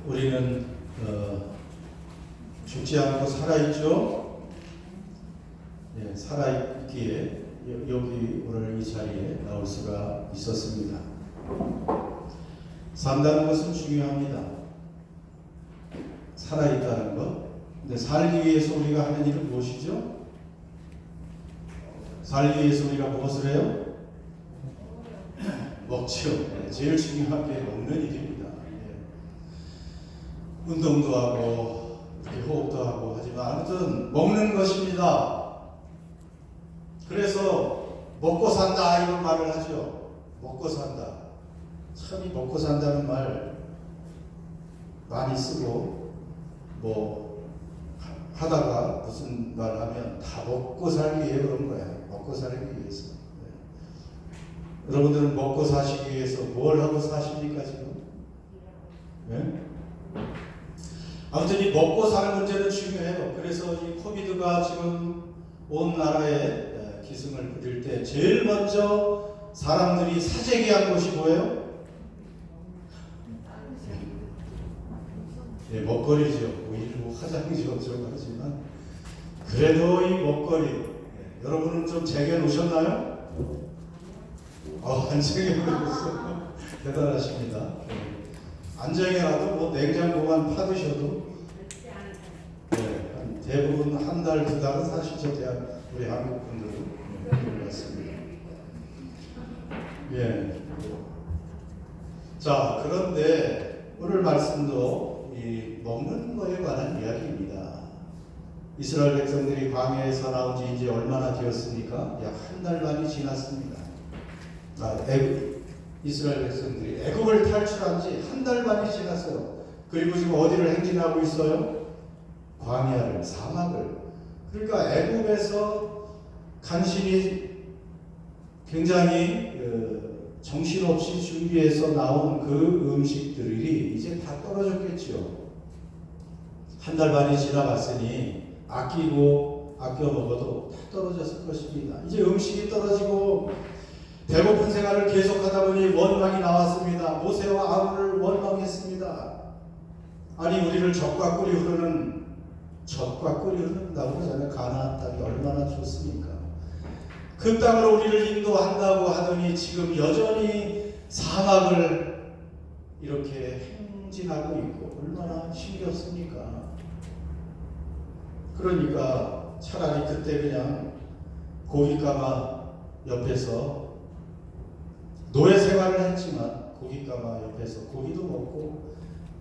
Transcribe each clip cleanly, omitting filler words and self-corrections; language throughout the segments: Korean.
우리는 죽지 않고 살아있죠. 네, 살아있기에 여기 오늘 이 자리에 나올 수가 있었습니다. 산다는 것은 중요합니다. 살아있다는 것. 근데 살기 위해서 우리가 하는 일은 무엇이죠? 살기 위해서 우리가 무엇을 해요? 먹죠. 네, 제일 중요한 게 먹는 일입니다. 네. 운동도 하고 호흡도 하고 하지만 아무튼 먹는 것입니다. 그래서 먹고 산다 이런 말을 하죠. 먹고 산다. 참 이 먹고 산다는 말 많이 쓰고 뭐 하다가 무슨 말 하면 다 먹고 살기 위해 그런 거야. 먹고 살기 위해서. 네. 여러분들은 먹고 사시기 위해서 뭘 하고 사십니까 지금? 네? 아무튼 이 먹고 사는 문제는 중요해요. 그래서 이 코비드가 지금 온 나라에 기승을 부릴 때 제일 먼저 사람들이 사재기한 것이 뭐예요? 네, 먹거리죠. 뭐 일부 화장이죠. 어쩌고 하지만 그래도 이 먹거리 여러분은 좀 쟁여 놓으셨나요? 안 쟁여 놓으셨어요. 대단하십니다. 안 쟁여놔도 뭐 냉장고만 파드셔도 대부분 한 달, 두 달은 사시죠. 우리 한국 분들은 그런 것 같습니다. 예. 자, 그런데 오늘 말씀도 이 먹는 거에 관한 이야기입니다. 이스라엘 백성들이 광야에서 나온 지 이제 얼마나 되었습니까? 약 한 달 반이 지났습니다. 이스라엘 백성들이 애굽을 탈출한 지 한 달 반이 지났어요. 그리고 지금 어디를 행진하고 있어요? 광야를, 사막을. 그러니까 애굽에서 간신히 굉장히 정신없이 준비해서 나온 그 음식들이 이제 다 떨어졌겠죠. 한 달 반이 지나갔으니 아껴 먹어도 다 떨어졌을 것입니다. 이제 음식이 떨어지고 배고픈 생활을 계속하다 보니 원망이 나왔습니다. 모세와 아론을 원망했습니다. 아니 우리를 젖과 꿀이 흐른다고 하잖아요. 가나안 땅이 얼마나 좋습니까? 그 땅으로 우리를 인도한다고 하더니 지금 여전히 사막을 이렇게 행진하고 있고 얼마나 힘겹습니까? 그러니까 차라리 그때 그냥 고깃가마 옆에서 노예 생활을 했지만 고깃가마 옆에서 고기도 먹고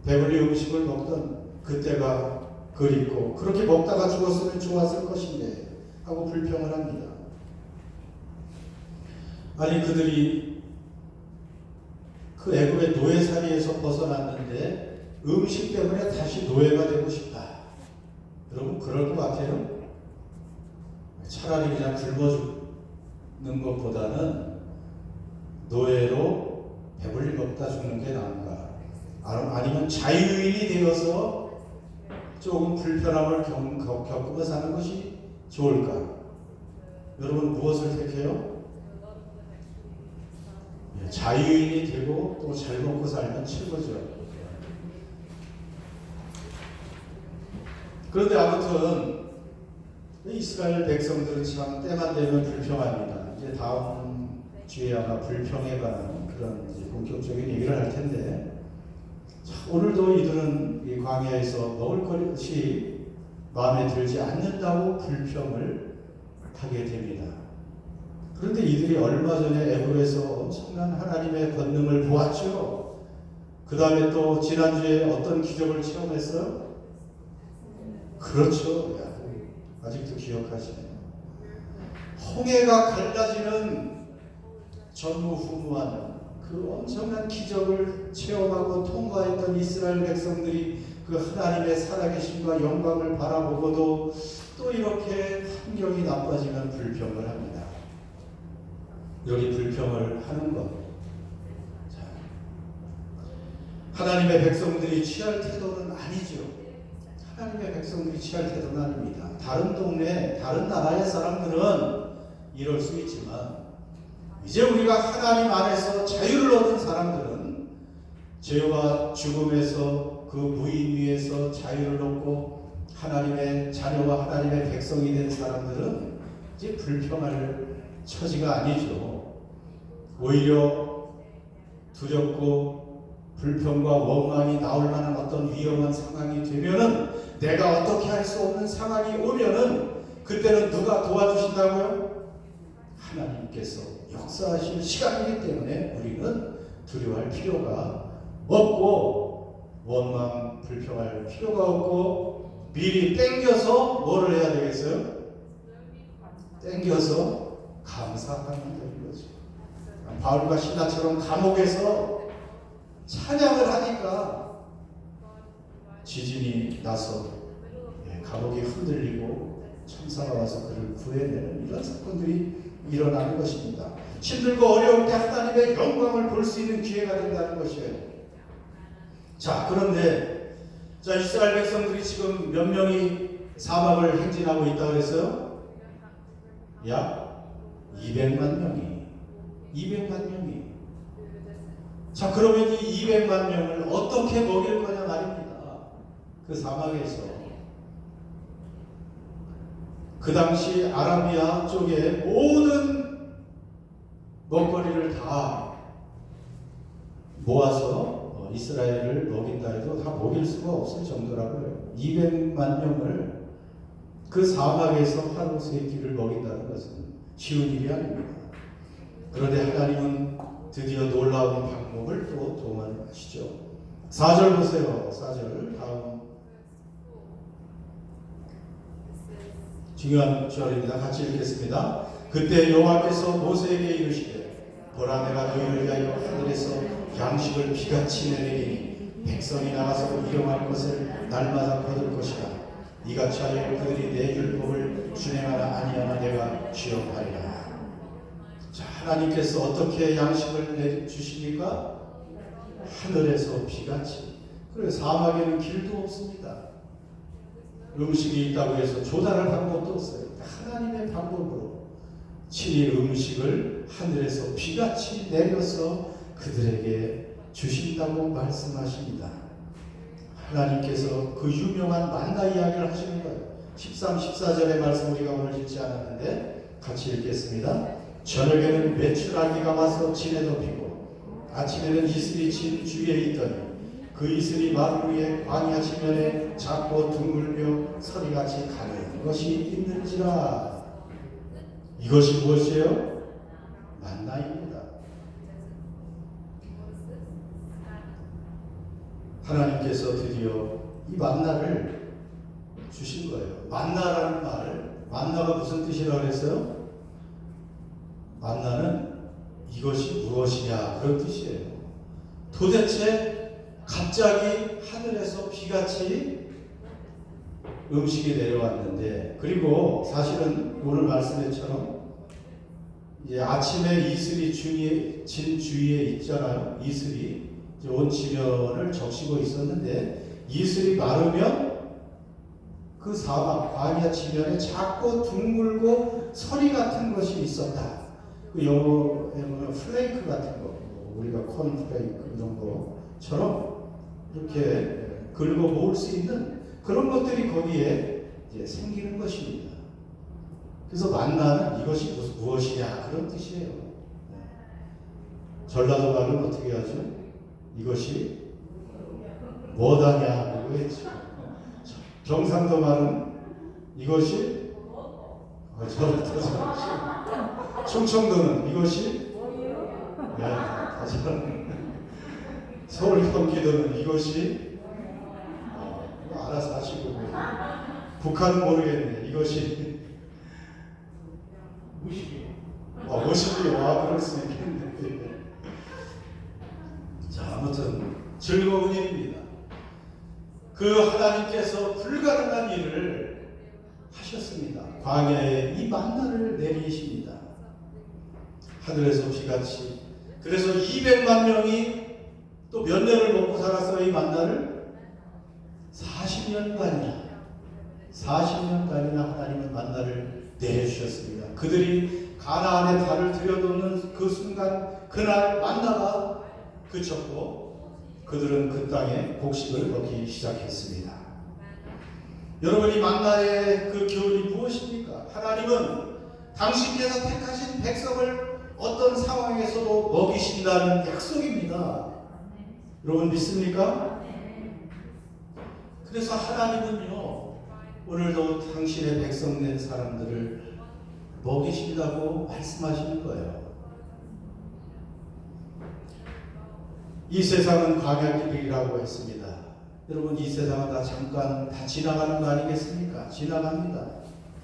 배불리 음식을 먹던 그때가 그립고 그렇게 먹다가 죽었으면 좋았을 것인데 하고 불평을 합니다. 아니 그들이 그 애굽의 노예살이에서 벗어났는데 음식 때문에 다시 노예가 되고 싶다. 여러분 그럴 것 같아요? 차라리 그냥 굶어 죽는 것보다는 노예로 배불리 먹다 죽는 게 나은가? 아니면 자유인이 되어서 조금 불편함을 겪으며 사는 것이 좋을까? 여러분 무엇을 택해요? 자유인이 되고 또 잘 먹고 살면 최고죠. 그런데 아무튼 이스라엘 백성들은 참 때만 되면 불평합니다. 이제 다음 주에 아마 불평에 관한 그런 이제 본격적인 얘기를 할 텐데 오늘도 이들은 이 광야에서 먹을 것이 마음에 들지 않는다고 불평을 하게 됩니다. 그런데 이들이 얼마 전에 애굽에서 엄청난 하나님의 권능을 보았죠. 그 다음에 또 지난주에 어떤 기적을 체험했어요? 그렇죠. 아직도 기억하시네요. 홍해가 갈라지는 전무후무하는 그 엄청난 기적을 체험하고 통과했던 이스라엘 백성들이 그 하나님의 살아계심과 영광을 바라보고도 또 이렇게 환경이 나빠지면 불평을 합니다. 여기 불평을 하는 것. 자, 하나님의 백성들이 취할 태도는 아니죠. 하나님의 백성들이 취할 태도는 아닙니다. 다른 동네, 다른 나라의 사람들은 이럴 수 있지만 이제 우리가 하나님 안에서 자유를 얻은 사람들은 죄와 죽음에서 그 무의미에서 자유를 얻고 하나님의 자녀와 하나님의 백성이 된 사람들은 이제 불평할 처지가 아니죠. 오히려 두렵고 불평과 원망이 나올 만한 어떤 위험한 상황이 되면은, 내가 어떻게 할 수 없는 상황이 오면은, 그때는 누가 도와주신다고요? 하나님께서 역사하실 시간이기 때문에 우리는 두려워할 필요가 없고 원망 불평할 필요가 없고, 미리 땡겨서 뭐를 해야 되겠어요? 땡겨서 감사하면 되는 거죠. 바울과 신라처럼 감옥에서 찬양을 하니까 지진이 나서 감옥이 흔들리고 천사가 와서 그를 구해내는 이런 사건들이 일어나는 것입니다. 힘들고 어려울 때 하나님의 영광을 볼 수 있는 기회가 된다는 것이에요. 자, 그런데 이스라엘 백성들이 지금 몇 명이 사막을 행진하고 있다고 그랬어요? 약 200만 명이. 자, 그러면 이 200만 명을 어떻게 먹일 거냐 말입니다. 그 사막에서. 그 당시 아라비아 쪽에 모든 먹거리를 다 모아서 이스라엘을 먹인다 해도 다 먹일 수가 없을 정도라고요. 200만 명을 그 사막에서 하루 세 끼를 먹인다는 것은 쉬운 일이 아닙니다. 그런데 하나님은 드디어 놀라운 방법을 또 동원하시죠. 4절 보세요. 4절 다음 중요한 절입니다. 같이 읽겠습니다. 그때 여호와께서 모세에게 이르시되, 보라, 내가 너희를 위하여 하늘에서 양식을 비같이 내리니 백성이 나가서 일용할 것을 날마다 거둘 것이다. 이같이 하여 그들이 내 율법을 준행하나 아니하나 내가 시험하리라. 자, 하나님께서 어떻게 양식을 내주십니까? 하늘에서 비같이. 그래서 사막에는 길도 없습니다. 음식이 있다고 해서 조달할 방법도 없어요. 하나님의 방법으로 친히 음식을 하늘에서 비같이 내려서 그들에게 주신다고 말씀하십니다. 하나님께서 그 유명한 만나 이야기를 하시는 거예요. 13, 14절의 말씀 우리가 오늘 읽지 않았는데 같이 읽겠습니다. 저녁에는 메추라기가 와서 진에 덮이고 아침에는 이슬이 진 주위에 있더니 그 이슬이 마루 위에 광야 지면에 작고 둥글며 서리같이 가는 것이 있는지라. 이것이 무엇이에요? 만나입니다. 하나님께서 드디어 이 만나를 주신 거예요. 만나라는 말, 만나가 무슨 뜻이라고 그랬어요? 만나는 이것이 무엇이냐 그런 뜻이에요. 도대체 갑자기 하늘에서 비같이 음식이 내려왔는데, 그리고 사실은 오늘 말씀처럼 아침에 이슬이 진 주위에 있잖아요. 이슬이 온 지면을 적시고 있었는데, 이슬이 마르면 그 사막 광야 지면에 작고 둥글고 서리 같은 것이 있었다. 그 영어에 보면 플레이크 같은 거, 우리가 콘플레이크 이런 거처럼 이렇게 긁어 모을 수 있는 그런 것들이 거기에 이제 생기는 것입니다. 그래서 만나는 이것이 무엇이냐 그런 뜻이에요. 전라도 말은 어떻게 하죠? 이것이 뭐다냐 이거 했죠. 경상도 말은 이것이 충청도는 이것이 서울 경기도는 이것이 알아서 하시고, 북한은 모르겠네. 이것이 무식이 그럴 수 있겠는데. 자, 아무튼 즐거운 일입니다. 그 하나님께서 불가능한 일을 하셨습니다. 광야에 이 만나를 내리십니다. 하늘에서 비같이. 그래서 200만 명이 또 몇 년을 먹고 살았어요. 이 만나를 40년간이나 하나님은 만나를 내려주셨습니다. 그들이 가나안에 발을 들여놓는 그 순간, 그날 만나가 그쳤고, 그들은 그 땅에 곡식을 먹기 시작했습니다. 여러분이 만나의 그 교훈이 무엇입니까? 하나님은 당신께서 택하신 백성을 어떤 상황에서도 먹이신다는 약속입니다. 여러분 믿습니까? 그래서 하나님은요, 오늘도 당신의 백성 된 사람들을 먹이신다고 말씀하시는 거예요. 이 세상은 광야길이라고 했습니다. 여러분 이 세상은 다 잠깐 다 지나가는 거 아니겠습니까? 지나갑니다.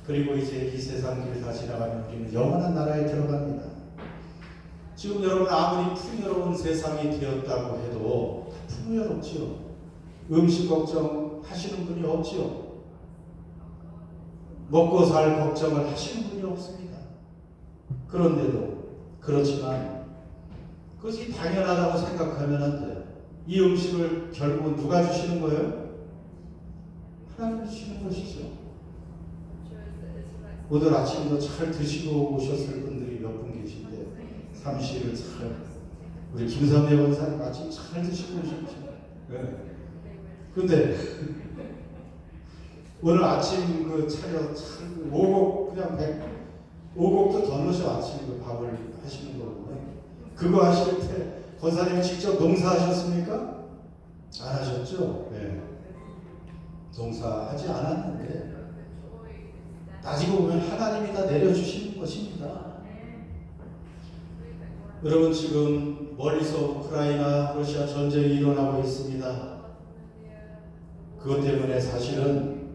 그리고 이제 이 세상 길을 다 지나가면 우리는 영원한 나라에 들어갑니다. 지금 여러분 아무리 풍요로운 세상이 되었다고 해도 풍요롭지요. 음식 걱정 하시는 분이 없지요. 먹고 살 걱정을 하시는 분이 없습니다. 그런데도 그렇지만 그것이 당연하다고 생각하면 안 돼요. 이 음식을 결국은 누가 주시는 거예요? 하나님이 주시는 것이죠. 오늘 아침도 잘 드시고 오셨을 분들이 몇 분 계신데 삼시를 잘 우리 김삼대 원사님 아침 잘 드시고 오셨죠. 네. 근데 오늘 아침 그 차려 잘 오곡 그냥 5곡도 더 넣으셔 아침 그 밥을 하시는 거거든요. 그거 하실 때 권사님이 직접 농사하셨습니까? 안 하셨죠? 네. 농사하지 않았는데 따지고 보면 하나님이 다 내려주시는 것입니다. 여러분 지금 멀리서 우크라이나 러시아 전쟁이 일어나고 있습니다. 그것 때문에 사실은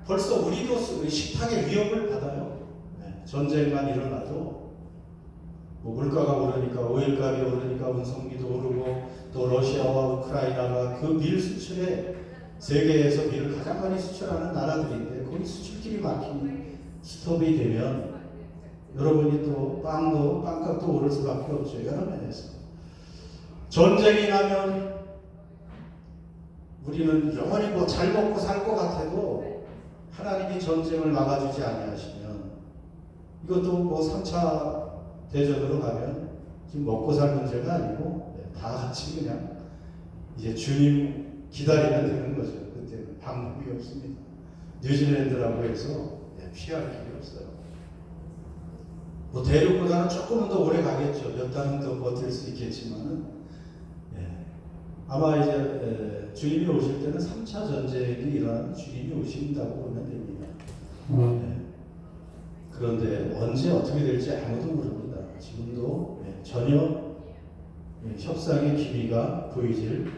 벌써 우리도 식탁의 위협을 받아요. 네. 전쟁만 일어나도 뭐 물가가 오르니까 오일값이 오르니까 운송비도 오르고 또 러시아와 우크라이나가 그 밀 수출에 세계에서 밀을 가장 많이 수출하는 나라들인데 거기 수출길이 막히니 스톱이 되면 여러분이 또 빵값도 오를 수밖에 없죠. 여러 면에서 전쟁이 나면 우리는 영원히 뭐 잘 먹고 살 것 같아도 하나님이 전쟁을 막아주지 아니하시면 이것도 뭐 3차 대전으로 가면 지금 먹고 살 문제가 아니고 다 같이 그냥 이제 주님 기다리면 되는 거죠. 그때는 방법이 없습니다. 뉴질랜드라고 해서 피할 길이 없어요. 뭐 대륙보다는 조금은 더 오래 가겠죠. 몇 달은 더 버틸 수 있겠지만은 아마 이제 주님이 오실 때는 3차 전쟁이 일어나는 주님이 오신다고 보면 됩니다. 그런데 언제 어떻게 될지 아무도 모릅니다. 지금도 전혀 협상의 기미가 보이질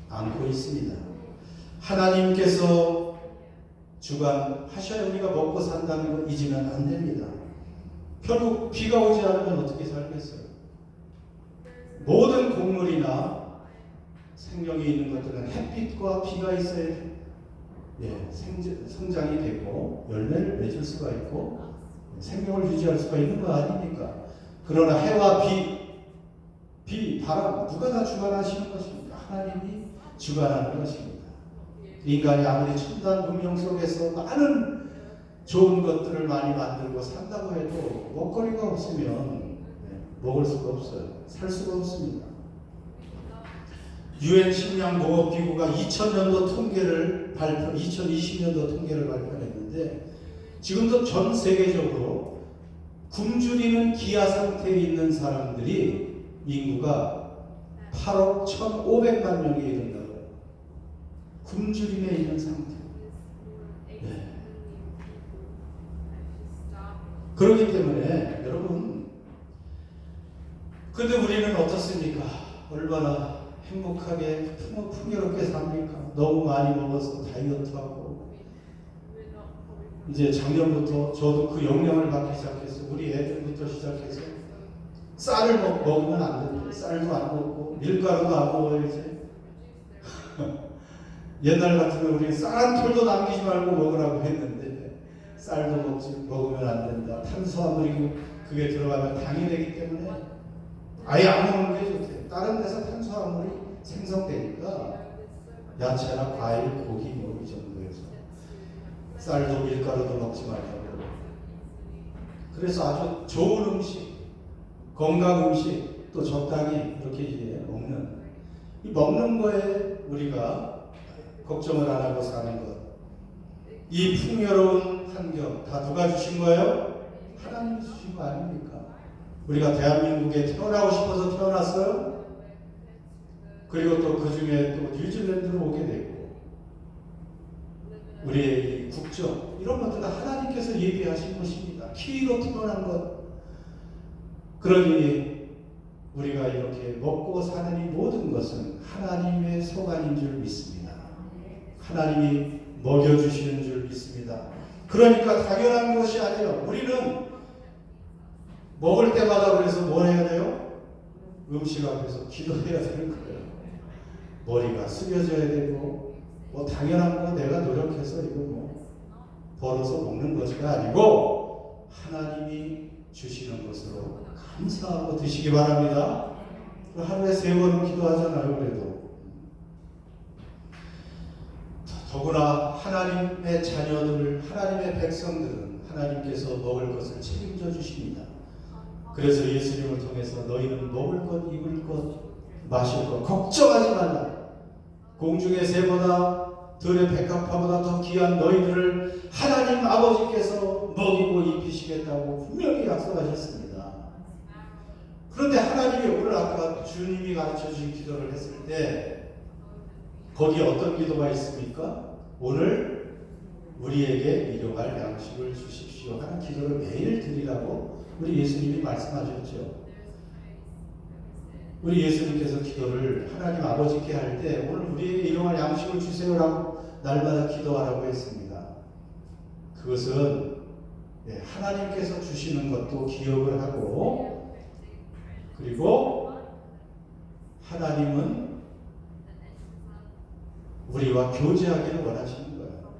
않고 있습니다. 하나님께서 주관하셔야 우리가 먹고 산다는 걸 잊으면 안 됩니다. 결국 비가 오지 않으면 어떻게 살겠어요? 모든 곡물이나 생명이 있는 것들은 햇빛과 비가 있어야 성장이 되고 열매를 맺을 수가 있고 생명을 유지할 수가 있는 거 아닙니까? 그러나 해와 비, 바람 누가 다 주관하시는 것입니까? 하나님이 주관하는 것입니다. 인간이 아무리 첨단 문명 속에서 많은 좋은 것들을 많이 만들고 산다고 해도 먹거리가 없으면 먹을 수가 없어요. 살 수가 없습니다. 유엔 식량 농업 기구가 2020년도 통계를 발표했는데 지금도 전 세계적으로 굶주리는 기아 상태에 있는 사람들이 인구가 8억 1,500만 명에 이른다고요. 굶주림에 있는 상태. 그렇기 때문에 여러분, 근데 우리는 어떻습니까? 얼마나 행복하게 풍요롭게 삽니까? 너무 많이 먹어서 다이어트하고 이제 작년부터 저도 그 영향을 받기 시작했어요. 우리 애들부터 시작해서 쌀을 먹으면 안 됩니다. 쌀도 안 먹고 밀가루도 안 먹어요 이제. 옛날 같으면 우리 쌀 한 톨도 남기지 말고 먹으라고 했는데 쌀도 먹으면 안 된다. 탄수화물이 그게 들어가면 당이 되기 때문에 아예 안 먹는 게 좋대요. 다른 데서 탄수화물이 생성되니까 야채나 과일, 고기 뭐 이 정도에서 쌀도 밀가루도 먹지 말라고. 그래서 아주 좋은 음식, 건강 음식 또 적당히 이렇게 먹는 이 먹는 거에 우리가 걱정을 안 하고 사는 것, 이 풍요로운 환경 다 누가 주신 거예요? 하나님이 주신 거 아닙니까? 우리가 대한민국에 태어나고 싶어서 태어났어요? 그리고 또 그 중에 또 뉴질랜드로 오게 되고, 우리의 국적, 이런 것들 다 하나님께서 예비하신 것입니다. 키위로 태어난 것. 그러니 우리가 이렇게 먹고 사는 이 모든 것은 하나님의 소관인 줄 믿습니다. 하나님이 먹여주시는 줄 믿습니다. 그러니까 당연한 것이 아니에요. 우리는 먹을 때마다 그래서 뭘 해야 돼요? 음식 앞에서 기도해야 되는 거예요. 머리가 숙여져야 되고, 뭐 당연한 거 내가 노력해서 이거 뭐 벌어서 먹는 것이 아니고 하나님이 주시는 것으로 감사하고 드시기 바랍니다. 하루에 3번은 기도하잖아요. 그래도 더구나 하나님의 자녀들, 하나님의 백성들은 하나님께서 먹을 것을 책임져 주십니다. 그래서 예수님을 통해서 너희는 먹을 것, 입을 것, 마실 것 걱정하지 말라. 공중의 새보다 들의 백합화보다 더 귀한 너희들을 하나님 아버지께서 먹이고 입히시겠다고 분명히 약속하셨습니다. 그런데 하나님이 오늘 아까 주님이 가르쳐 주신 기도를 했을 때 거기에 어떤 기도가 있습니까? 오늘 우리에게 일용할 양식을 주십시오 하는 기도를 매일 드리라고 우리 예수님이 말씀하셨죠. 우리 예수님께서 기도를 하나님 아버지께 할 때 오늘 우리에게 일용할 양식을 주세요라고 날마다 기도하라고 했습니다. 그것은 하나님께서 주시는 것도 기억을 하고, 그리고 하나님은 우리와 교제하기를 원하시는 거예요.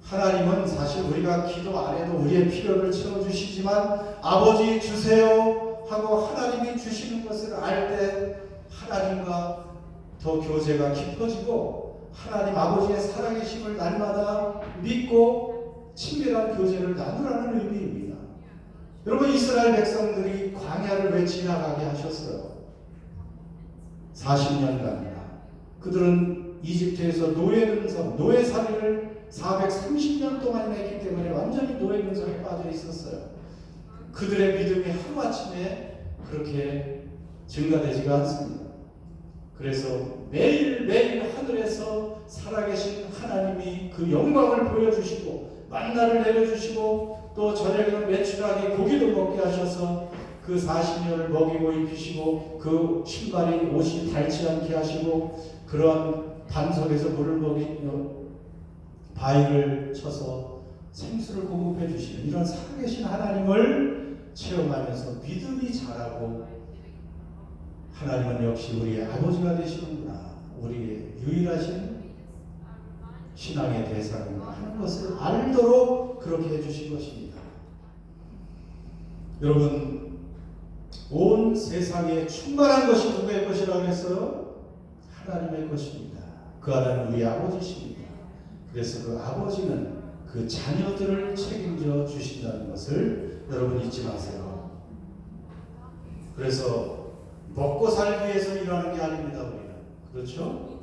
하나님은 사실 우리가 기도 안 해도 우리의 필요를 채워주시지만 아버지 주세요 하고 하나님이 주시는 것을 알 때 하나님과 더 교제가 깊어지고 하나님 아버지의 살아계심을 날마다 믿고 친밀한 교제를 나누라는 의미입니다. 여러분, 이스라엘 백성들이 광야를 왜 지나가게 하셨어요? 40년간 그들은 이집트에서 노예살이를 430년 동안 했기 때문에 완전히 노예 근성에 빠져 있었어요. 그들의 믿음이 하루아침에 그렇게 증가되지가 않습니다. 그래서 매일매일 하늘에서 살아계신 하나님이 그 영광을 보여주시고 만나를 내려주시고 또 저녁에는 메추라기 고기도 먹게 하셔서 그 40년을 먹이고 입히시고 그 신발이 옷이 닳지 않게 하시고 그런 반석에서 물을 먹이며 바위를 쳐서 생수를 공급해 주시는 이런 살아계신 하나님을 체험하면서 믿음이 자라고, 하나님은 역시 우리의 아버지가 되시는구나, 우리의 유일하신 신앙의 대상이구나 하는 것을 알도록 그렇게 해주신 것입니다. 여러분, 온 세상에 충만한 것이 누구의 것이라고 했어요? 하나님의 것입니다. 그 하나님은 우리 아버지십니다. 그래서 그 아버지는 그 자녀들을 책임져 주신다는 것을 여러분 잊지 마세요. 그래서 먹고 살기 위해서 일하는 게 아닙니다. 우리는. 그렇죠?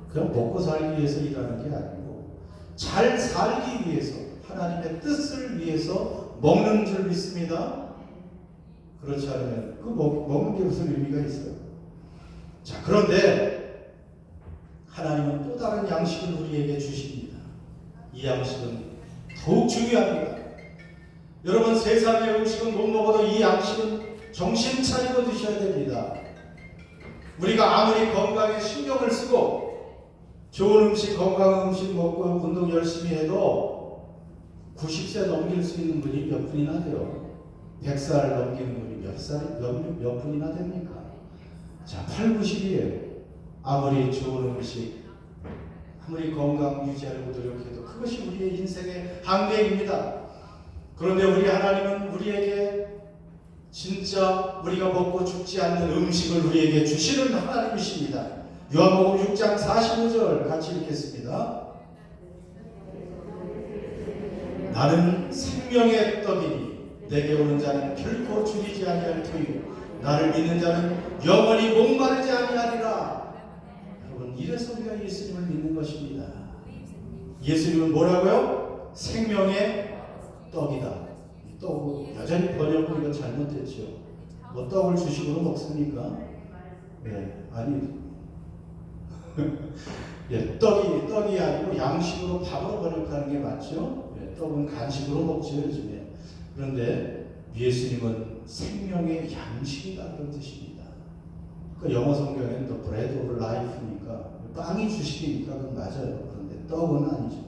그냥 먹고 살기 위해서 일하는 게 아니고 잘 살기 위해서, 하나님의 뜻을 위해서 먹는 줄 믿습니다. 그렇지 않으면 그 먹는 게 무슨 의미가 있어요? 자, 그런데 하나님은 또 다른 양식을 우리에게 주십니다. 이 양식은 더욱 중요합니다. 여러분, 세상의 음식은 못 먹어도 이 양식은 정신 차리고 드셔야 됩니다. 우리가 아무리 건강에 신경을 쓰고 좋은 음식, 건강한 음식 먹고 운동 열심히 해도 90세 넘길 수 있는 분이 몇 분이나 돼요? 100살 넘기는 분이 몇 분이나 됩니까? 자, 8, 90이에요. 아무리 좋은 음식, 아무리 건강 유지하려고 노력해도 그것이 우리의 인생의 한계입니다. 그런데 우리 하나님은 우리에게 진짜 우리가 먹고 죽지 않는 음식을 우리에게 주시는 하나님이십니다. 요한복음 6장 45절 같이 읽겠습니다. 나는 생명의 떡이니 내게 오는 자는 결코 줄이지 아니할 터이요 나를 믿는 자는 영원히 목마르지 아니하리라. 여러분, 이래서 우리가 예수님을 믿는 것입니다. 예수님은 뭐라고요? 생명의 떡이다. 이 떡은 여전히 번역은 이거 잘못됐죠. 뭐 떡을 주식으로 먹습니까? 네, 아니 예, 떡이 아니고 양식으로 밥으로 번역하는 게 맞죠? 예, 떡은 간식으로 먹죠, 요즘에. 그런데 예수님은 생명의 양식이다, 그런 뜻입니다. 그 영어 성경에는 The Bread of Life니까 빵이 주식이니까 그건 맞아요. 그런데 떡은 아니죠.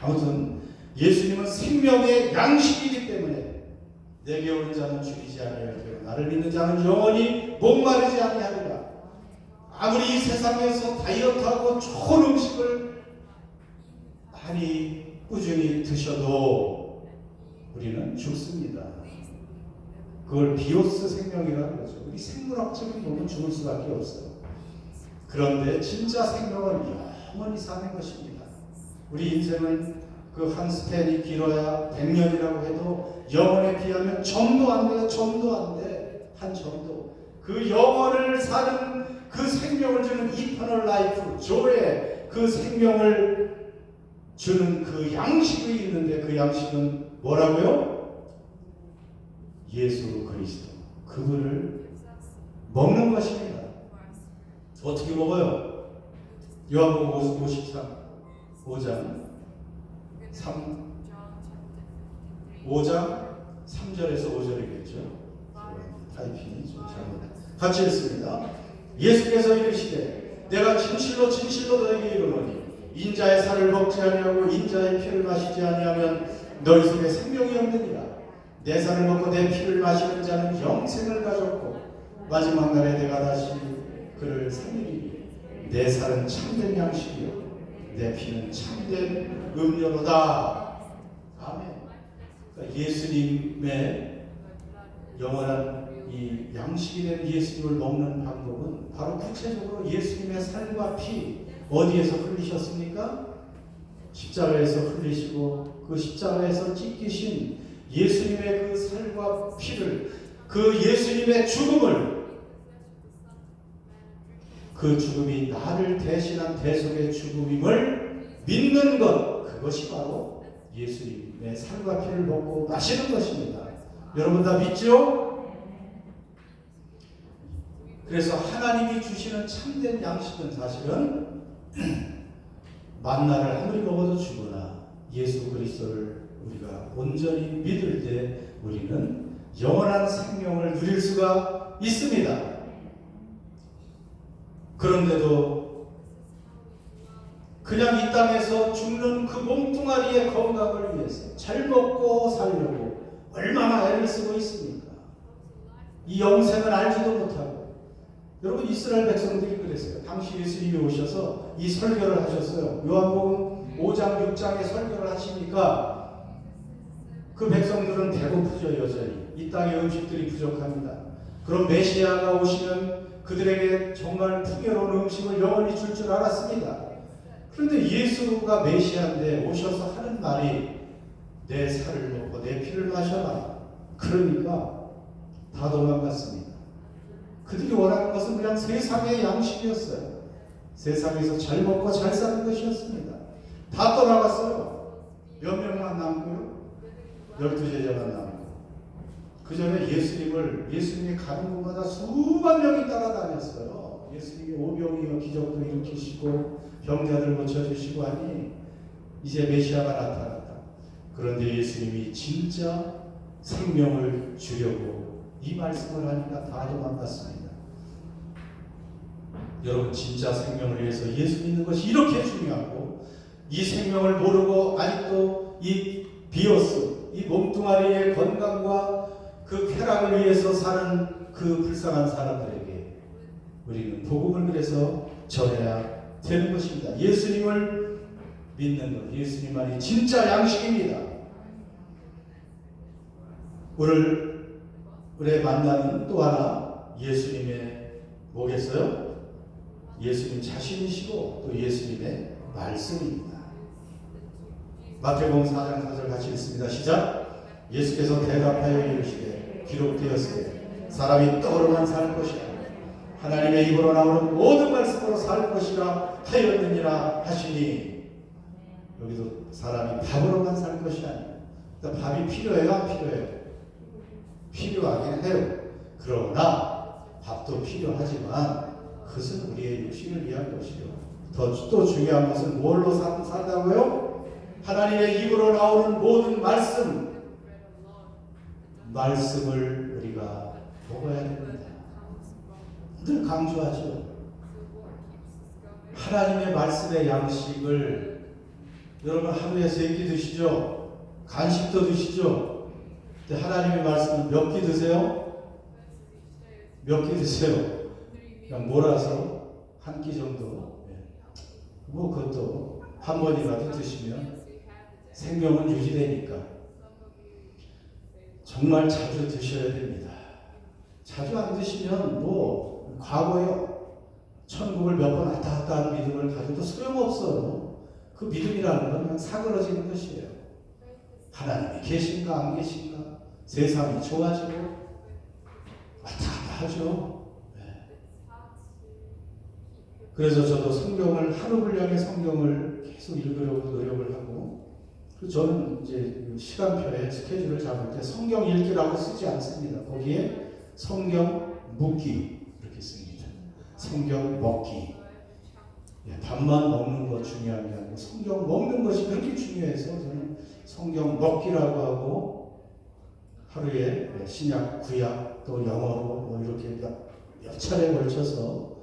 아무튼 예수님은 생명의 양식이기 때문에 내게 오는 자는 줄이지 아니하리라. 나를 믿는 자는 영원히 목마르지 아니하리라. 아무리 이 세상에서 다이어트하고 좋은 음식을 많이 꾸준히 드셔도 우리는 죽습니다. 그걸 비오스 생명이라고 그러죠. 우리 생물학적인 부분 죽을 수밖에 없어요. 그런데 진짜 생명은 영원히 사는 것입니다. 우리 인생은 그 한 스팬이 길어야 100년이라고 해도 영원에 비하면 점도 안 돼요. 점도 안 돼. 한 점도. 그 영원을 사는 그 생명을 주는 이터널 라이프, 조의 그 생명을 주는 그 양식이 있는데 그 양식은 뭐라고요? 예수 그리스도. 그분을 먹는 것입니다. 어떻게 먹어요? 요한복음 5장 3절에서 5절이겠죠. 타이핑이 좀 잘못. 같이 읽습니다. 예수께서 이르시되 내가 진실로 진실로 너에게 이르노니 인자의 살을 먹지 아니하고 인자의 피를 마시지 아니하면 너희 속에 생명이 없느니라. 내 살을 먹고 내 피를 마시는 자는 영생을 가졌고 마지막 날에 내가 다시 그를 살리리니 내 살은 참된 양식이요 내 피는 참된 음료로다. 아멘. 그러니까 예수님의 영원한 이 양식이 된 예수님을 먹는 방법은 바로 구체적으로 예수님의 살과 피 어디에서 흘리셨습니까? 십자가에서 흘리시고 그 십자가에서 찢기신 예수님의 그 살과 피를, 그 예수님의 죽음을, 그 죽음이 나를 대신한 대속의 죽음임을 믿는 것, 그것이 바로 예수님의 살과 피를 먹고 마시는 것입니다. 여러분 다 믿죠? 그래서 하나님이 주시는 참된 양식은 사실은 만나를 아무리 먹어도 죽으나 예수 그리스도를 우리가 온전히 믿을 때 우리는 영원한 생명을 누릴 수가 있습니다. 그런데도 그냥 이 땅에서 죽는 그 몸뚱아리의 건강을 위해서 잘 먹고 살려고 얼마나 애를 쓰고 있습니까? 이 영생을 알지도 못하고. 여러분, 이스라엘 백성들이 그랬어요. 당시 예수님이 오셔서 이 설교를 하셨어요. 요한복음 5장 6장에 설교를 하시니까 그 백성들은 배고프죠. 여전히 이 땅의 음식들이 부족합니다. 그럼 메시아가 오시면 그들에게 정말 풍요로운 음식을 영원히 줄 줄 알았습니다. 그런데 예수가 메시아인데 오셔서 하는 말이 내 살을 먹고 내 피를 마셔라. 그러니까 다 도망갔습니다. 그들이 원하는 것은 그냥 세상의 양식이었어요. 세상에서 잘 먹고 잘 사는 것이었습니다. 다 떠나갔어요. 몇 명만 남고요. 12제자만 남고. 그 전에 예수님이 가는 곳마다 수만 명이 따라다녔어요. 예수님이 오병이어 기적도 일으키시고 병자들 고쳐주시고 하니 이제 메시아가 나타났다. 그런데 예수님이 진짜 생명을 주려고 이 말씀을 하니까 다 도망갔습니다. 여러분, 진짜 생명을 위해서 예수 믿는 것이 이렇게 중요하고, 이 생명을 모르고 아직도 이 비오스, 이 몸뚱아리의 건강과 그 쾌락을 위해서 사는 그 불쌍한 사람들에게 우리는 복음을 그래서 전해야 되는 것입니다. 예수님을 믿는 것, 예수님만이 진짜 양식입니다. 오늘의 만나는 또 하나 예수님의 뭐겠어요? 예수님 자신이시고 또 예수님의 말씀입니다. 마태복음 4장 4절 같이 읽습니다. 시작. 예수께서 대답하여 이르시되 기록되었으되 사람이 떡으로만 살 것이 아니라 하나님의 입으로 나오는 모든 말씀으로 살 것이라 하였느니라 하시니, 여기도 사람이 밥으로만 살 것이 아니라, 그러니까 밥이 필요해요, 안 필요해요? 필요하긴 해요. 그러나 밥도 필요하지만 그것은 우리의 육신을 위한 것이요. 또 중요한 것은 뭘로 산다고요? 하나님의 입으로 나오는 모든 말씀을 우리가 먹어야 됩니다. 늘 강조하죠. 하나님의 말씀의 양식을 여러분 하루에 3끼 드시죠? 간식도 드시죠? 근데 하나님의 말씀은 몇 끼 드세요? 몇 끼 드세요? 그냥 몰아서 한 끼 정도. 뭐 그것도 한 번이라도 드시면 생명은 유지되니까 정말 자주 드셔야 됩니다. 자주 안 드시면 뭐 과거에 천국을 몇 번 왔다 갔다 하는 믿음을 가져도 소용없어요. 그 믿음이라는 건 그냥 사그러지는 것이에요. 하나님이 계신가 안 계신가, 세상이 좋아지고 왔다 갔다 하죠. 네. 그래서 저도 성경을 하루 분량의 성경을 계속 읽으려고 노력을 하고, 저는 이제 시간표에 스케줄을 잡을 때 성경 읽기라고 쓰지 않습니다. 거기에 성경 묵기 이렇게 씁니다. 성경 먹기. 밥만 먹는 것 중요한 게 아니고 성경 먹는 것이 그렇게 중요해서 저는 성경 먹기라고 하고, 하루에 신약, 구약 또 영어로 뭐 이렇게 몇 차례에 걸쳐서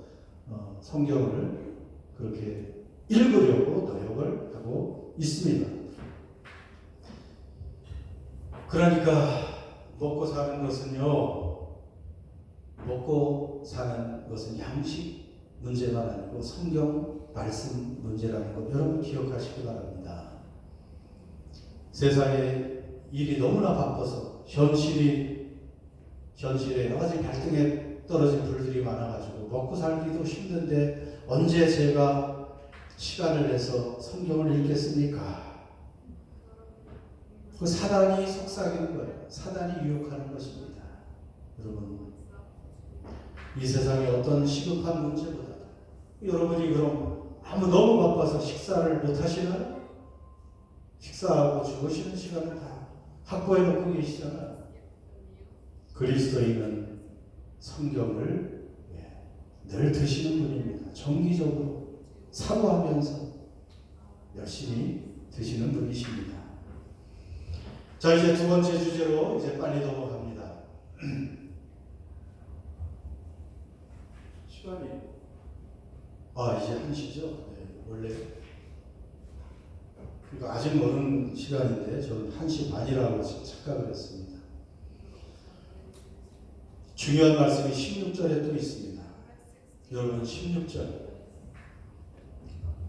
성경을 그렇게 읽으려고 노력을 하고 있습니다. 그러니까 먹고 사는 것은 양식 문제만 아니고 성경 말씀 문제라는 것 여러분 기억하시기 바랍니다. 세상에 일이 너무나 바빠서 현실에 여러 가지 발등에 떨어진 불들이 많아가지고 먹고 살기도 힘든데 언제 제가 시간을 내서 성경을 읽겠습니까? 그 사단이 속삭이는 거예요. 사단이 유혹하는 것입니다. 여러분, 이 세상의 어떤 시급한 문제보다 여러분이 그럼 너무 바빠서 식사를 못 하시나요? 식사하고 주무시는 시간을 다 확보해 놓고 계시잖아요. 그리스도인은 성경을 늘 드시는 분입니다. 정기적으로 사모하면서 열심히 드시는 분이십니다. 자, 이제 두 번째 주제로 이제 빨리 넘어갑니다. 시간이 이제 1시죠? 네, 원래 그러니까 아직 먼 시간인데 저는 1시 반이라고 착각을 했습니다. 중요한 말씀이 16절에 또 있습니다. 여러분 16절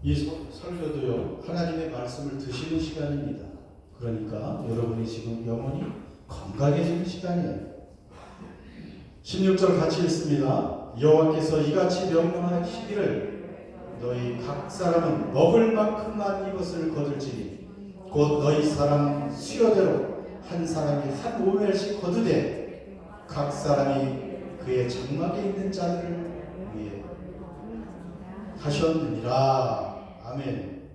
이 설교도요 하나님의 말씀을 드시는 시간입니다. 그러니까 여러분이 지금 영혼이 건강해지는 시간이에요. 16절 같이 읽습니다. 여호와께서 이같이 명령하시기를 너희 각 사람은 먹을 만큼만 이것을 거둘지니 곧 너희 사람 수요대로 한 사람이 한 오멜씩 거두되 각 사람이 그의 장막에 있는 자들을 위해 하셨느니라. 아멘.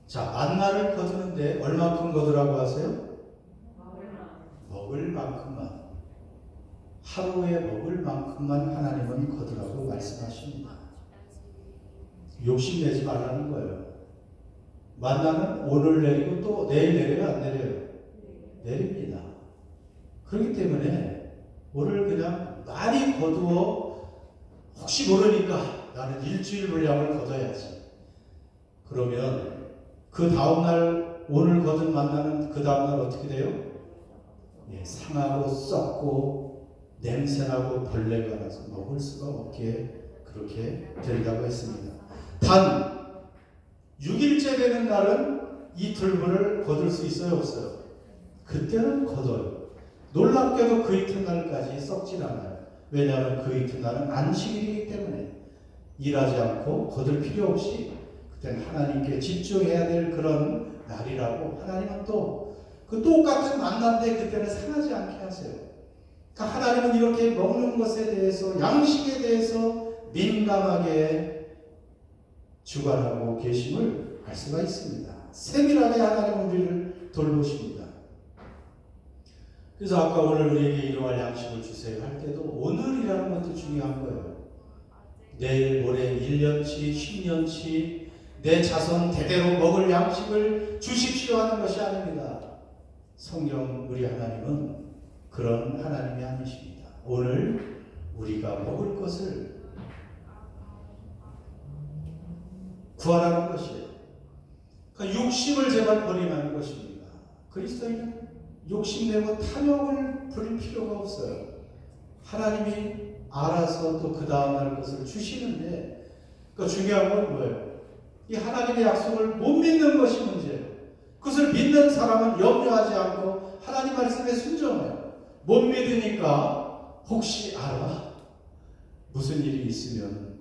자, 만나를 거두는데 얼마큼 거두라고 하세요? 먹을 만큼만. 하루에 먹을 만큼만 하나님은 거두라고 말씀하십니다. 욕심내지 말라는 거예요. 만나는 오늘 내리고 또 내일 내려요, 안 내려요? 내립니다. 그렇기 때문에 오늘 그냥 많이 거두어 혹시 모르니까 나는 일주일 분량을 거둬야지. 그러면 그 다음날 오늘 거둔 만나는 그 다음날 어떻게 돼요? 상하고 썩고 냄새나고 벌레가 나서 먹을 수가 없게 그렇게 된다고 했습니다. 단 6일째 되는 날은 이틀분을 거둘 수 있어요, 없어요? 그때는 거둬요. 놀랍게도 그 이튿날까지 썩질 않아요. 왜냐하면 그 이튿날은 안식일이기 때문에 일하지 않고 거둘 필요 없이 그때는 하나님께 집중해야 될 그런 날이라고 하나님은 또 그 똑같은 만난데 그때는 상하지 않게 하세요. 그러니까 하나님은 이렇게 먹는 것에 대해서, 양식에 대해서 민감하게 주관하고 계심을 알 수가 있습니다. 세밀하게 하나님은 우리를 돌보십니다. 그래서 아까 오늘 우리에게 일용할 양식을 주세요 할 때도 오늘이라는 것도 중요한 거예요. 내일, 모레, 1년치, 10년치 내 자손 대대로 먹을 양식을 주십시오 하는 것이 아닙니다. 성경 우리 하나님은 그런 하나님이 아니십니다. 오늘 우리가 먹을 것을 구하라는 것이에요. 그러니까 욕심을 제발 버리라는 것입니다. 그리스도인은 욕심내고 탐욕을 부릴 필요가 없어요. 하나님이 알아서 또 그 다음날 것을 주시는데, 그러니까 중요한 건 뭐예요? 이 하나님의 약속을 못 믿는 것이 문제예요. 그것을 믿는 사람은 염려하지 않고 하나님 말씀에 순종해요. 못 믿으니까 혹시 알아? 무슨 일이 있으면,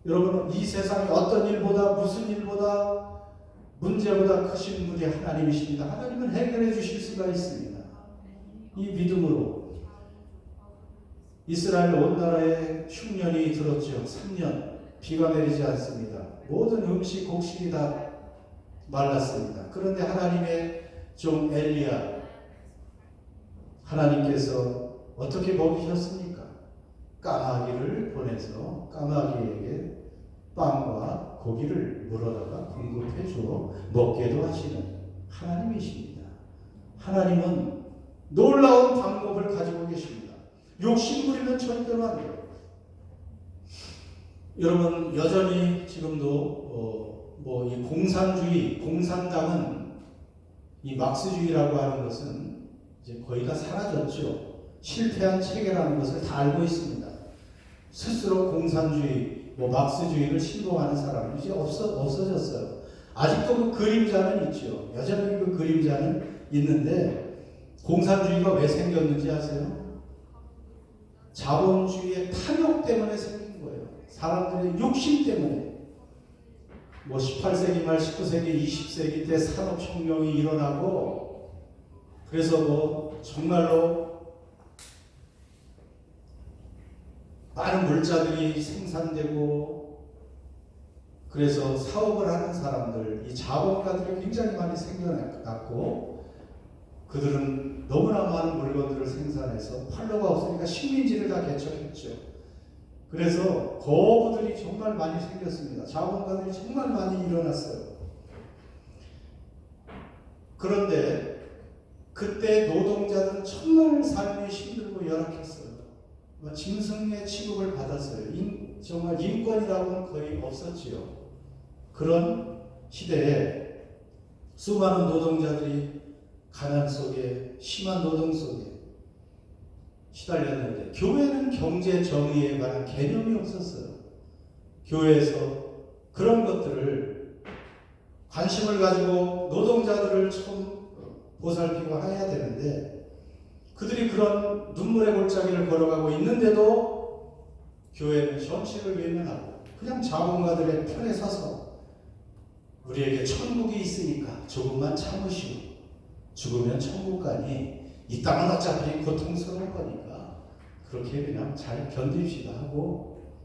여러분 이 세상에 어떤 일보다 무슨 일보다 문제보다 크신 분이 하나님이십니다. 하나님은 해결해 주실 수가 있습니다. 이 믿음으로 이스라엘 온 나라에 흉년이 들었죠. 3년 비가 내리지 않습니다. 모든 음식 곡식이 다 말랐습니다. 그런데 하나님의 종 엘리야, 하나님께서 어떻게 먹이셨습니까? 까마귀를 보내서 까마귀에게 빵과 고기를 물어다가 공급해 주어 먹게도 하시는 하나님이십니다. 하나님은 놀라운 방법을 가지고 계십니다. 욕심 부리면 절대로 안 돼요. 여러분 여전히 지금도 이 공산주의, 공산당은 이 막스주의라고 하는 것은 이제 거의 다 사라졌죠. 실패한 체계라는 것을 다 알고 있습니다. 스스로 공산주의, 막스주의를 신봉하는 사람은 이제 없어졌어요. 아직도 그 그림자는 있죠. 여전히 그 그림자는 있는데, 공산주의가 왜 생겼는지 아세요? 자본주의의 탐욕 때문에 생긴 거예요. 사람들의 욕심 때문에. 18세기 말 19세기, 20세기 때 산업혁명이 일어나고, 그래서 정말로 많은 물자들이 생산되고, 그래서 사업을 하는 사람들, 이 자본가들이 굉장히 많이 생겨났고, 그들은 너무나 많은 물건들을 생산해서 판로가 없으니까 식민지를 다 개척했죠. 그래서 거부들이 정말 많이 생겼습니다. 자본가들이 정말 많이 일어났어요. 그런데 그때 노동자들은 정말 삶이 힘들고 열악했어요. 짐승의 취급을 받았어요. 정말 인권이라고는 거의 없었지요. 그런 시대에 수많은 노동자들이 가난 속에, 심한 노동 속에 시달렸는데, 교회는 경제 정의에 관한 개념이 없었어요. 교회에서 그런 것들을 관심을 가지고 노동자들을 좀 보살피고 해야 되는데, 그들이 그런 눈물의 골짜기를 걸어가고 있는데도 교회는 현실을 외면하고 그냥 자본가들의 편에 서서 우리에게 천국이 있으니까 조금만 참으시오. 죽으면 천국 가니 이 땅은 어차피 고통스러울 거니까 그렇게 그냥 잘 견딥시다 하고,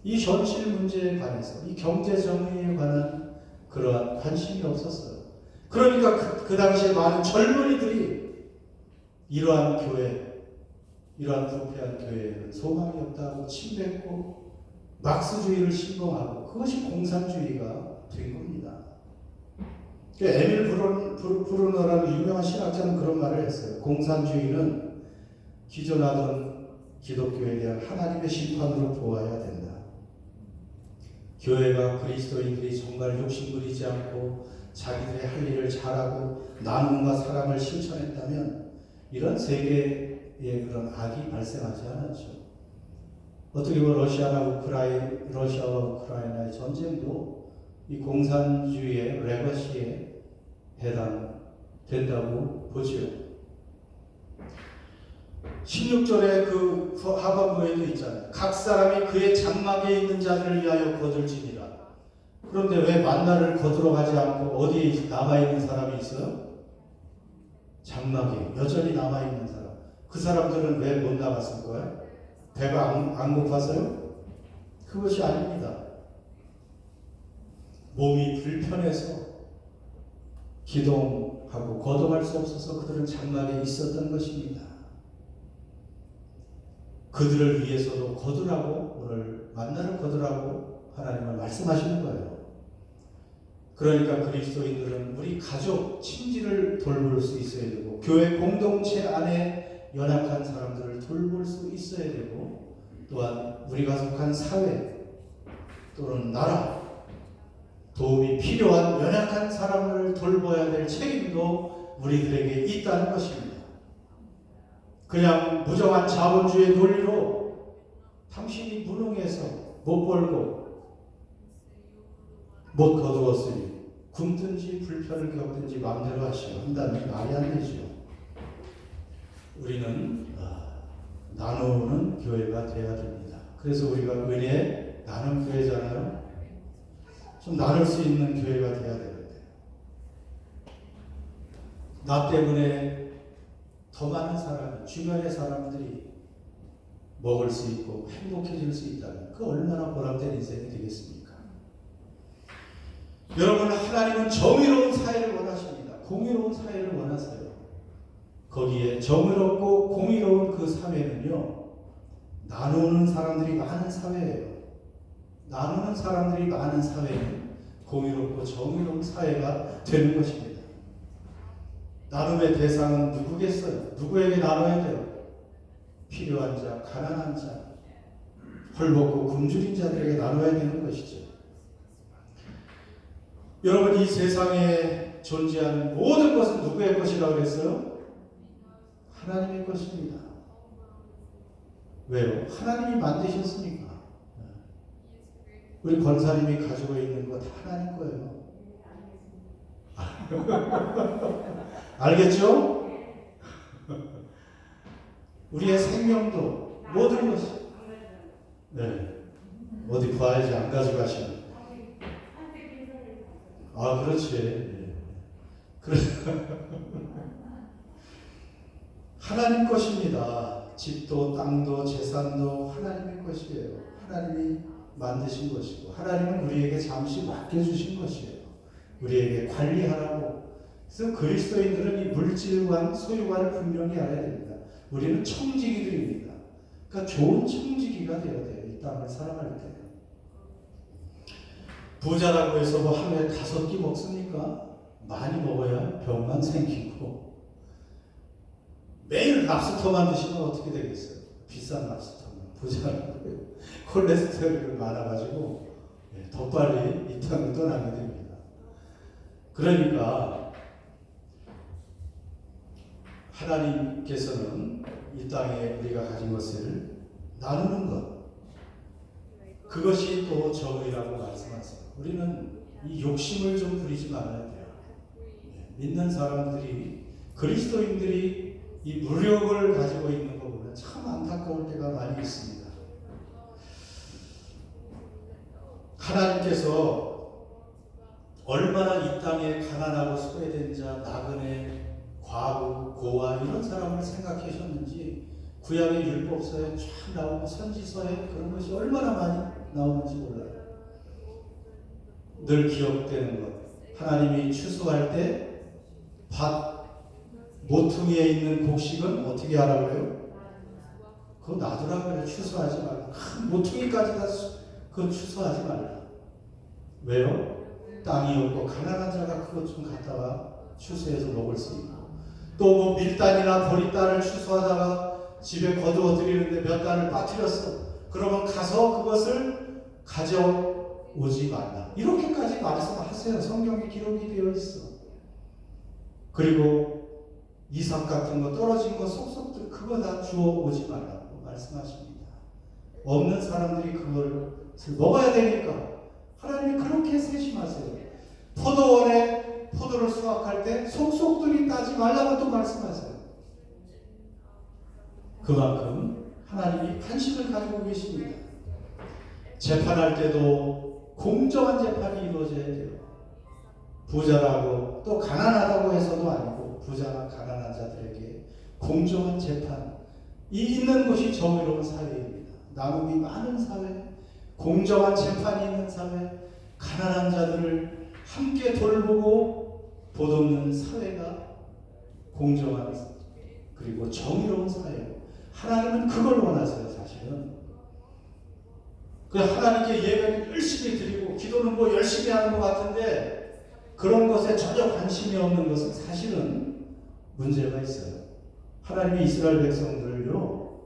이 현실 문제에 관해서, 이 경제 정의에 관한 그러한 관심이 없었어요. 그러니까 그 당시에 많은 젊은이들이 이러한 교회, 이러한 부패한 교회에는 소망이 없다고 침뱉고 막스주의를 신봉하고, 그것이 공산주의가 된 겁니다. 에밀 브루너라는 유명한 신학자는 그런 말을 했어요. 공산주의는 기존하던 기독교에 대한 하나님의 심판으로 보아야 된다. 교회가, 그리스도인들이 정말 욕심부리지 않고 자기들의 할 일을 잘하고 나눔과 사랑을 실천했다면 이런 세계의 그런 악이 발생하지 않았죠. 어떻게 보면 러시아와 우크라이나의 전쟁도 이 공산주의의 레거시에 해당된다고 보지요. 16절에 그 하반부에도 있잖아요. 각 사람이 그의 장막에 있는 자들을 위하여 거둘지니라. 그런데 왜 만나를 거두러 가지 않고 어디에 남아있는 사람이 있어요? 장막에 여전히 남아있는 사람. 그 사람들은 왜 못 나갔을 거야? 배가 안 고파서요? 그것이 아닙니다. 몸이 불편해서 기동하고 거동할 수 없어서 그들은 장막에 있었던 것입니다. 그들을 위해서도 거두라고, 오늘 만나를 거두라고 하나님은 말씀하시는 거예요. 그러니까 그리스도인들은 우리 가족, 친지를 돌볼 수 있어야 되고, 교회 공동체 안에 연약한 사람들을 돌볼 수 있어야 되고, 또한 우리가 속한 사회 또는 나라, 도움이 필요한 연약한 사람을 돌봐야 될 책임도 우리들에게 있다는 것입니다. 그냥 무정한 자본주의 논리로 당신이 무능해서 못 벌고 못 거두었으니 굶든지 불편을 겪든지 마음대로 하시오 한다면 말이 안 되죠. 우리는 나누는 교회가 되어야 됩니다. 그래서 우리가 은혜 나눔 교회잖아요. 좀 나눌 수 있는 교회가 되어야 되는데, 나 때문에 더 많은 사람, 주변의 사람들이 먹을 수 있고 행복해질 수 있다면 그 얼마나 보람된 인생이 되겠습니까? 여러분, 하나님은 정의로운 사회를 원하십니다. 공의로운 사회를 원하세요. 거기에 정의롭고 공의로운 그 사회는요, 나누는 사람들이 많은 사회예요. 나누는 사람들이 많은 사회는 공의롭고 정의로운 사회가 되는 것입니다. 나눔의 대상은 누구겠어요? 누구에게 나눠야 돼요? 필요한 자, 가난한 자, 헐벗고 굶주린 자들에게 나눠야 되는 것이죠. 여러분, 이 세상에 존재하는 모든 것은 누구의 것이라고 그랬어요? 하나님의 것입니다. 왜요? 하나님이 만드셨으니까. 우리 권사님이 가지고 있는 것 하나님 거예요. 알겠죠? 우리의 생명도 모든 것이, 네, 어디 봐야지 안 가져가시는. 아, 그렇지. 네. 하나님 것입니다. 집도 땅도 재산도 하나님의 것이에요. 하나님이 만드신 것이고, 하나님은 우리에게 잠시 맡겨주신 것이에요. 우리에게 관리하라고. 그래서 그리스도인들은 이 물질관, 소유관을 분명히 알아야 됩니다. 우리는 청지기들입니다. 그러니까 좋은 청지기가 되어야 돼요. 이 땅을 살아갈 때. 부자라고 해서 뭐 하루에 5끼 먹습니까? 많이 먹어야 병만 생기고, 매일 랍스터만 드시면 어떻게 되겠어요? 비싼 랍스터만. 부자라고 콜레스테롤이 많아가지고 더 빨리 이 땅을 떠나게 됩니다. 그러니까 하나님께서는 이 땅에 우리가 가진 것을 나누는 것, 그것이 또 정의라고 말씀하세요. 우리는 이 욕심을 좀 부리지 말아야 돼요. 믿는 사람들이, 그리스도인들이 이 무력을 가지고 있는 거 보면 참 안타까울 때가 많이 있습니다. 하나님께서 얼마나 이 땅에 가난하고 소외된 자, 나그네, 과부, 고아 이런 사람을 생각하셨는지 구약의 율법서에 쫙 나오고 선지서에 그런 것이 얼마나 많이 나오는지 몰라요. 늘 기억되는 것, 하나님이 추수할 때 밭 모퉁이에 있는 곡식은 어떻게 하라고요? 그거 놔두라 그래. 추수하지 말라. 큰 모퉁이까지 다 그거 추수하지 말라. 왜요? 땅이 없고 가난한 자가 그것 좀 갖다가 추수해서 먹을 수 있고, 또 뭐 밀단이나 보리단을 추수하다가 집에 거두어 드리는데 몇 단을 빠뜨렸어. 그러면 가서 그것을 가져오지 말라. 이렇게까지 말씀하세요. 성경에 기록이 되어 있어. 그리고 이삭 같은 거 떨어진 거 속속들 그거 다 주워 오지 말라고 말씀하십니다. 없는 사람들이 그걸 먹어야 되니까 하나님이 그렇게 세심하세요. 포도원에 포도를 수확할 때 속속들이 따지 말라고 또 말씀하세요. 그만큼 하나님이 관심을 가지고 계십니다. 재판할 때도 공정한 재판이 이루어져야 돼요. 부자라고 또 가난하다고 해서도 아니고, 부자나 가난한 자들에게 공정한 재판, 이 있는 곳이 정의로운 사회입니다. 나눔이 많은 사회, 공정한 재판이 있는 사회, 가난한 자들을 함께 돌보고 보듬는 사회가 공정한 그리고 정의로운 사회고, 하나님은 그걸 원하세요. 사실은 그 하나님께 예배는 열심히 드리고 기도는 뭐 열심히 하는 것 같은데 그런 것에 전혀 관심이 없는 것은 사실은 문제가 있어요. 하나님이 이스라엘 백성들을요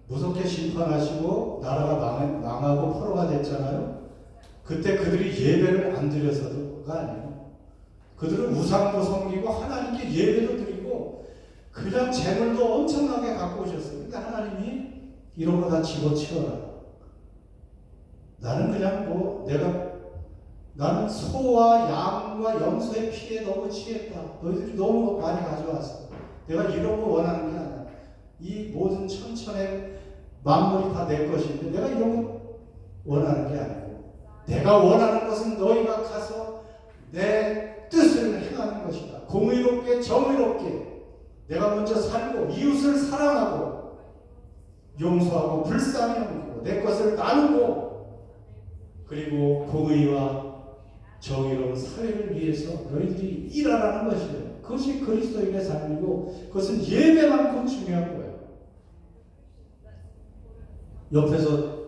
무섭게 심판하시고 나라가 망하고 포로가 됐잖아요. 그때 그들이 예배를 안 드려서가 아니에요. 그들은 우상도 섬기고 하나님께 예배도 드리고 그냥 재물도 엄청나게 갖고 오셨어요. 근데 하나님이 이런 거 다 집어치워라. 나는 그냥 나는 소와 양과 염소의 피에 너무 취했다. 너희들이 너무 많이 가져왔어. 내가 이런 거 원하는 게 아니야. 이 모든 천천의 만물이 다 내 것인데 내가 이런 거 원하는 게 아니고, 내가 원하는 것은 너희가 가서 내 뜻을 행하는 것이다. 공의롭게 정의롭게 내가 먼저 살고 이웃을 사랑하고 용서하고 불쌍히 여기고 내 것을 나누고 그리고 공의와 정의로운 사회를 위해서 너희들이 일하라는 것이에요. 그것이 그리스도인의 삶이고 그것은 예배만큼 중요한 거예요. 옆에서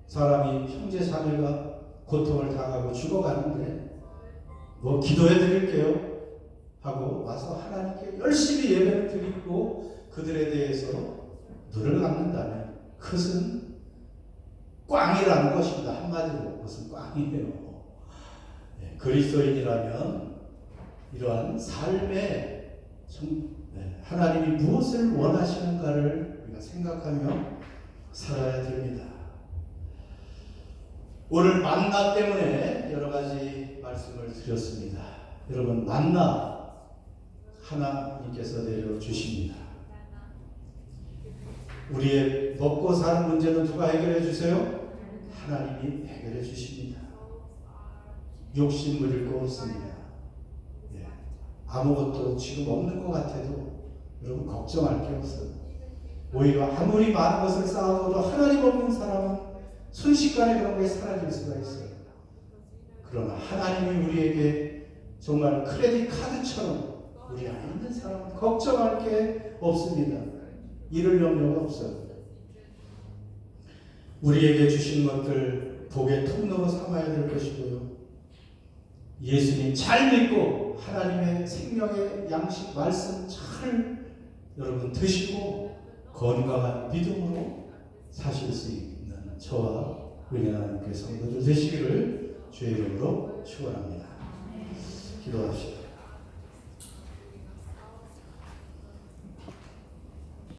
사람이 형제 자매가 고통을 당하고 죽어가는데 뭐 기도해 드릴게요 하고 와서 하나님께 열심히 예배를 드리고 그들에 대해서 눈을 감는다면 그것은 꽝이라는 것입니다. 한마디로 그것은 꽝이에요. 그리스도인이라면 이러한 삶에 하나님이 무엇을 원하시는가를 우리가 생각하며 살아야 됩니다. 오늘 만나 때문에 여러 가지 말씀을 드렸습니다. 여러분, 만나 하나님께서 내려주십니다. 우리의 먹고 사는 문제는 누가 해결해 주세요? 하나님이 해결해 주십니다. 욕심 부릴 거 없습니다. 아무것도 지금 없는 것 같아도 여러분 걱정할 게 없어요. 오히려 아무리 많은 것을 쌓아둬도 하나님 없는 사람은 순식간에 그런 게 사라질 수가 있어요. 그러나 하나님이 우리에게 정말 크레딧 카드처럼 우리 안에 있는 사람은 걱정할 게 없습니다. 잃을 염려가 없어요. 우리에게 주신 것들 복의 통로로 삼아야 될 것이고요. 예수님 잘 믿고 하나님의 생명의 양식 말씀 잘 여러분 드시고 건강한 믿음으로 사실 수 있는 저와 은혜 하나님께 성도들 되시기를 주의 이름으로 축원합니다. 기도합시다.